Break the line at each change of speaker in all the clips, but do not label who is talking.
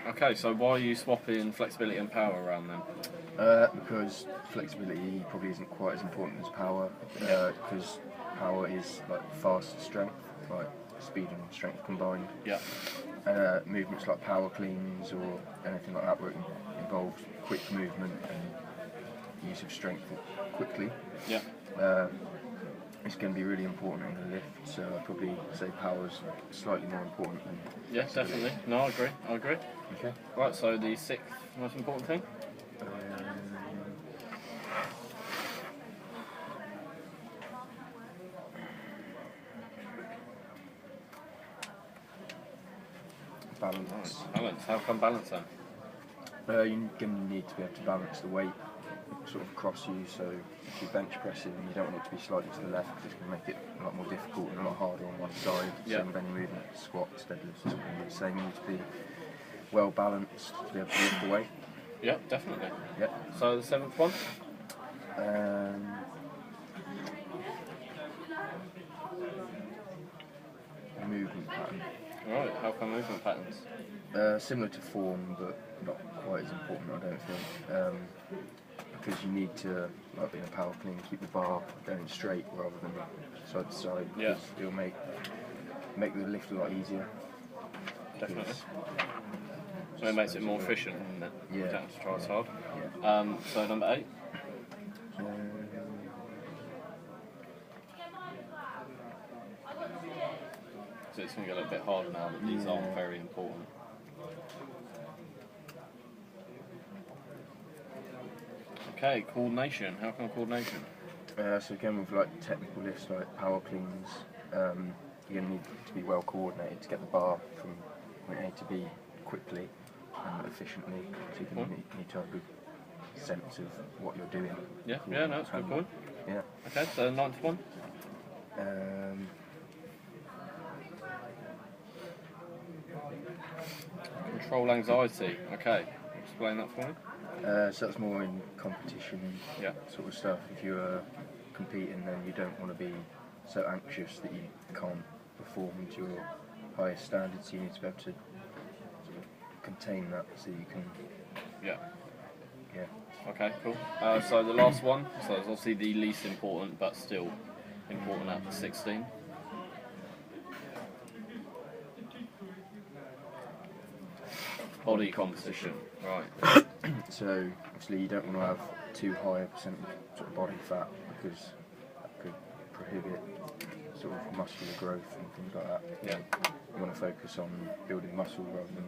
Okay, so why are you swapping flexibility and power around then?
Because flexibility probably isn't quite as important as power. Because power is like fast strength, like speed and strength combined.
Yeah.
Movements like power cleans or anything like that where it involves quick movement and use of strength quickly.
Yeah.
It's going to be really important in the lift, so I'd probably say power's slightly more important than.
Yeah, definitely. No, I agree.
Okay.
Right, so the sixth most important thing?
Balance.
Right, balance. How come balance then?
You're going to need to be able to balance the weight sort of across you, so if you're bench pressing, you don't want it to be slightly to the left because it's going to make it a lot more difficult and a lot harder on one side.
Yeah.
Same with any movement, squats, deadlifts, it's going to be the same. You need to be well balanced to be able to lift the weight.
Yeah, definitely.
Yeah.
So the seventh one?
Movement pattern.
Right, how come movement patterns?
Similar to form, but not quite as important, I don't think. Because you need to, like in a power clean, keep the bar going straight rather than side to side.
Yeah.
Because it'll make the lift a lot easier.
Definitely. So it makes it more efficient, doesn't it?
Yeah.
You don't have to try as hard.
Yeah.
So number 8? So it's going to get a little bit harder now that these aren't very important. Okay, coordination. How come coordination?
So again, with like technical lifts like power cleans, you're going to need to be well coordinated to get the bar from point A to B quickly and efficiently. So you can need to have a good sense of what you're doing.
Yeah, no, that's a good point.
Yeah.
Okay, so the ninth one? Control anxiety. Okay, explain that for me.
So that's more in competition sort of stuff. If you're competing, then you don't want to be so anxious that you can't perform to your highest standards. You need to be able to sort of contain that so you can.
Yeah.
Yeah.
Okay, cool. So the last one, so it's obviously the least important, but still important at the 16. Body composition, right.
So obviously you don't want to have too high a percent sort of body fat because that could prohibit sort of muscular growth and things like that.
Yeah.
You want to focus on building muscle rather than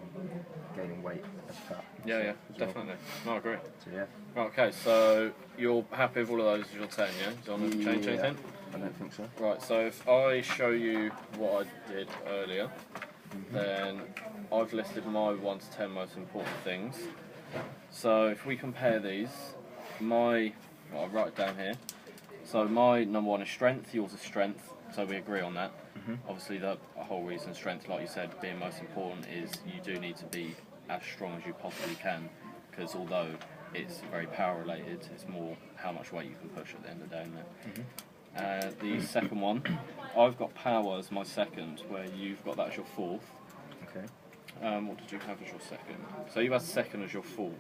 gaining weight as fat.
Yeah, definitely. No, I agree.
So yeah.
Right, okay, so you're happy with all of those as your 10, yeah? Do you want to change anything?
I don't think so.
Right, so if I show you what I did earlier, then I've listed my 1 to 10 most important things. So if we compare these, I'll write it down here. So my number 1 is strength, yours is strength, so we agree on that. Obviously the whole reason strength, like you said, being most important is you do need to be as strong as you possibly can, because although it's very power related, it's more how much weight you can push at the end of the day, isn't it? The second one, I've got power as my second, where you've got that as your fourth.
Okay.
What did you have as your second? So you had second as your fourth.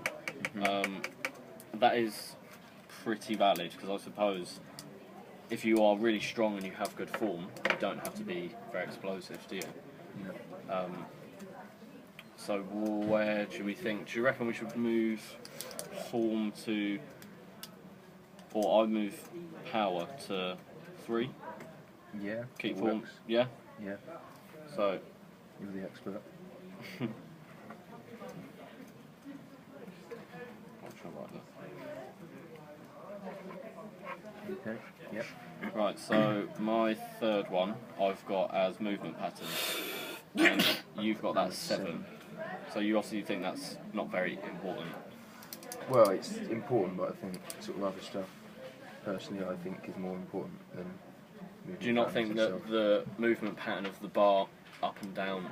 That is pretty valid, because I suppose if you are really strong and you have good form, you don't have to be very explosive, do you?
No.
So where do we think? Do you reckon we should move form to, or I move power to 3?
Yeah.
Keep
it
form.
works.
Yeah.
Yeah.
So
You're the expert.
I'll try to write that.
Okay. Yep.
Right, so my third one I've got as movement patterns, and you've got that 7. So you obviously think that's not very important.
Well, it's important, but I think sort of other stuff, personally, I think is more important than.
Do you not think that the movement pattern of the bar up and down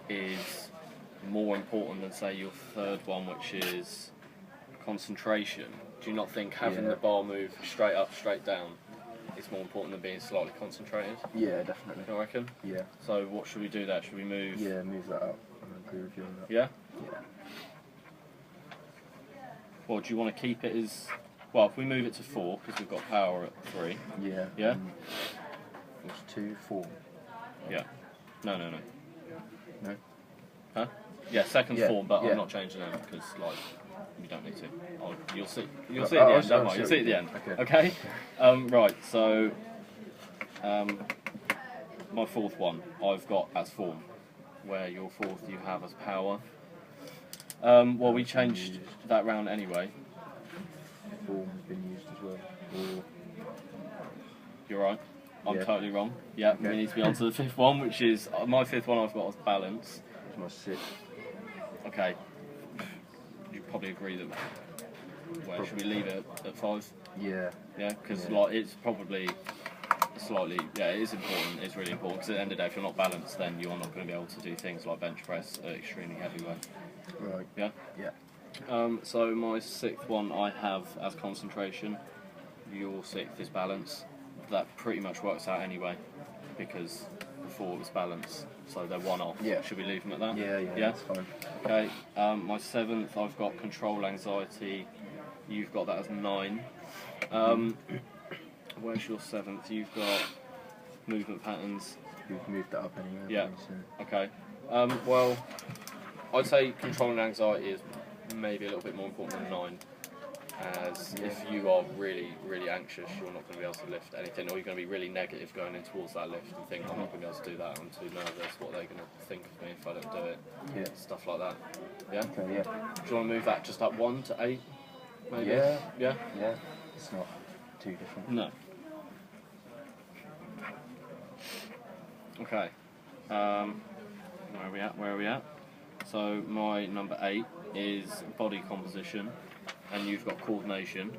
is more important than, say, your third one, which is concentration? Do you not think having the bar move straight up, straight down is more important than being slightly concentrated?
Yeah, definitely.
I reckon.
Yeah.
So what should we do there? Should we move?
Yeah, move that up. I agree with you on that.
Yeah?
Yeah.
Well, do you want to keep it as... Well, if we move it to 4, because we've got power at 3.
Yeah.
Yeah?
What's 2, 4?
Yeah. No.
No?
Huh? Yeah, second
Yeah,
4, but
yeah.
I'm not changing them, because, like, you don't need to. You'll see. You'll
Oh,
see at the
I'll
end,
see-
don't
I'll
worry.
see
You'll
what
see
you
at the
do.
end.
Okay.
Okay? Right, so... my 4th one I've got as form, where your 4th you have as power. Well, we changed that round anyway.
Form's been used as well. Or...
You're right. I'm
Yeah.
totally wrong. Yeah,
Okay.
we need to be on to the 5th one, which is... my 5th one I've got as balance.
It's my 6th.
Okay. You probably agree that... Well, should we leave it at 5?
Yeah.
Yeah, because
Yeah.
like, it's probably slightly... Yeah, it is important. It's really important, because at the end of the day, if you're not balanced, then you're not going to be able to do things like bench press at extremely heavy weight.
Right.
Yeah?
Yeah.
So my 6th one I have as concentration. Your 6th is balance. That pretty much works out anyway, because before it was balance, so they're one off.
Yeah.
Should we leave them at that?
Yeah, that's fine.
Okay. My 7th I've got control anxiety. You've got that as 9. Where's your 7th? You've got movement patterns.
We've moved that up anyway.
Yeah.
So.
Okay. Well, I'd say control and anxiety is maybe a little bit more important than 9. As if you are really, really anxious, you're not going to be able to lift anything, or you're going to be really negative going in towards that lift and think, I'm not going to be able to do that, I'm too nervous, what are they going to think of me if I don't do it?
Yeah.
Stuff like that. Yeah?
Okay, yeah.
Do you want to move that just up 1 to 8? Maybe?
Yeah.
Yeah?
Yeah. It's not too different.
No. Okay. Where are we at? So my number 8 is body composition, and you've got coordination.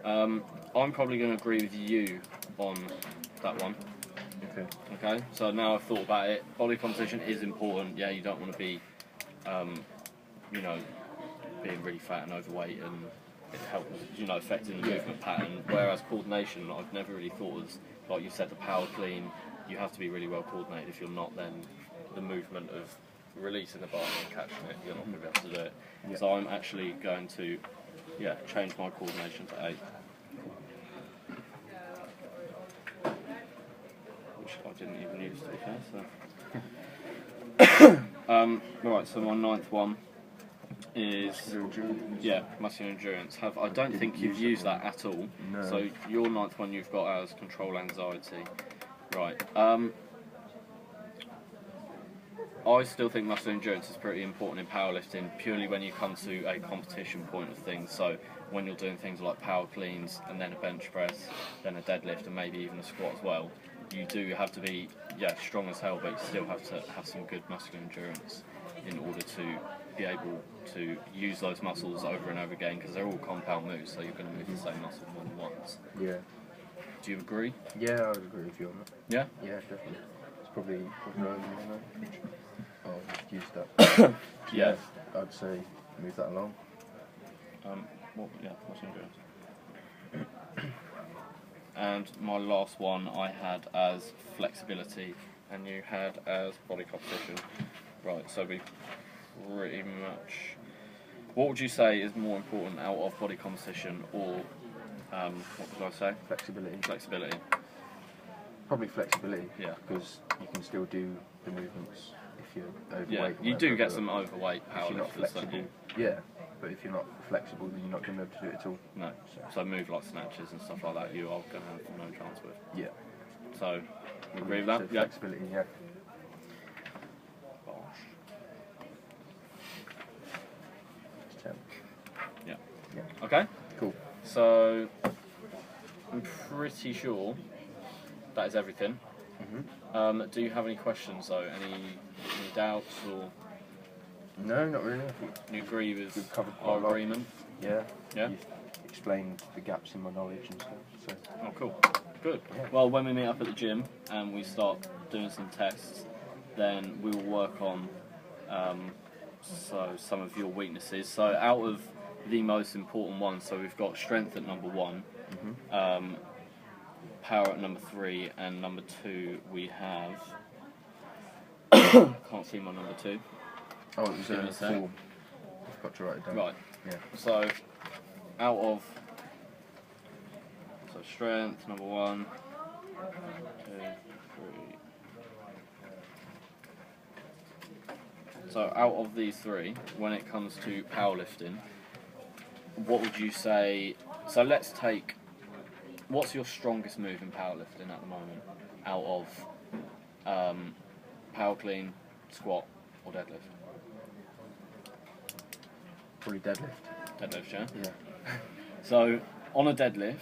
I'm probably going to agree with you on that one.
Okay.
Okay. So now I've thought about it. Body composition is important. Yeah, you don't want to be, being really fat and overweight, and it helps, affecting the movement pattern. Whereas coordination, I've never really thought as, like you said, the power clean. You have to be really well coordinated. If you're not, then the movement of releasing the bar and catching it, you're not going to be able to do it.
Yeah.
So I'm actually going to, change my coordination to 8. Which I didn't even use, to be fair, so. Right, so my 9th one is... muscular endurance. I don't think you've used that at all.
No.
So your 9th one you've got as control anxiety. Right. I still think muscle endurance is pretty important in powerlifting, purely when you come to a competition point of things. So when you're doing things like power cleans and then a bench press, then a deadlift and maybe even a squat as well, you do have to be strong as hell, but you still have to have some good muscular endurance in order to be able to use those muscles over and over again, because they're all compound moves, so you're going to move the same muscle more than once.
Yeah.
Do you agree?
Yeah, I would agree with you on that.
Yeah?
Yeah, definitely. It's probably over on that. I'll use that.
Yeah.
I'd say move that along.
Muscle endurance. And my last one I had as flexibility, and you had as body composition. Right, so we pretty much... What would you say is more important out of body composition or, what did I say?
Flexibility.
Flexibility.
Probably flexibility.
Yeah.
Because you can still do the movements if you're overweight.
Yeah, you do get some overweight
if you're not
powerlifters,
flexible.
don't you?
Yeah, but if you're not flexible, then you're not going to be able to do it at all.
No. So move like snatches and stuff like that, you are going to have no chance with.
Yeah.
So, you agree with that?
So
Yeah.
flexibility, yeah. It's 10.
Yeah.
Yeah.
Okay.
Cool.
So, I'm pretty sure that is everything. Do you have any questions though? Any doubts, or
No, not really. I think
you agree with
we've covered quite
our
a lot.
agreement?
Yeah.
Yeah?
You've explained the gaps in my knowledge and stuff. So.
Oh, cool. Good.
Yeah.
Well, when we meet up at the gym and we start doing some tests, then we will work on some of your weaknesses. So out of the most important ones, so we've got strength at number 1, power at number 3, and number 2 we have... Can't see my number 2.
Oh, it was
Give me a
a
sec.
form. I've got to write it down.
Right.
Yeah.
So, out of strength number 1, 2, 3. So out of these 3, when it comes to powerlifting, what would you say? So let's take. What's your strongest move in powerlifting at the moment? Out of power clean, squat, or deadlift?
Probably deadlift.
Deadlift, yeah.
Yeah.
So on a deadlift,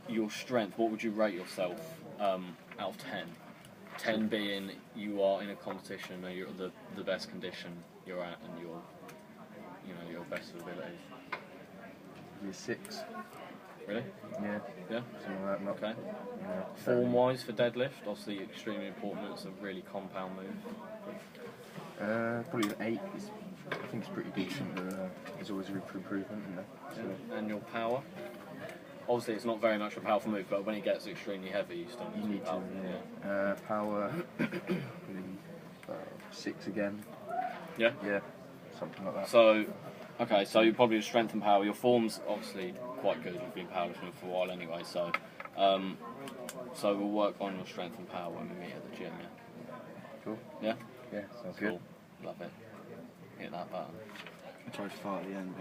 your strength. What would you rate yourself out of 10? 10 being you are in a competition, or you're the best condition you're at, and your best abilities.
Probably a 6.
Really?
Yeah.
Yeah.
Something like that. Not,
Okay.
Yeah.
Form-wise for deadlift, obviously extremely important. It's a really compound move.
Probably an 8. I think it's pretty decent, but there's always room for improvement in there. So.
Yeah. And your power? Obviously, it's not very much a powerful move, but when it gets extremely heavy, you still need to be powerful.
Yeah. Power, probably 6 again.
Yeah?
Yeah, something like that.
So, okay, so you're probably strength and power. Your form's obviously quite good. You've been powerlifting for a while anyway, so we'll work on your strength and power when we meet at the gym, yeah?
Cool.
Yeah?
Yeah, sounds
Cool.
good.
Love it. Hit that button.
I tried to fart at the end,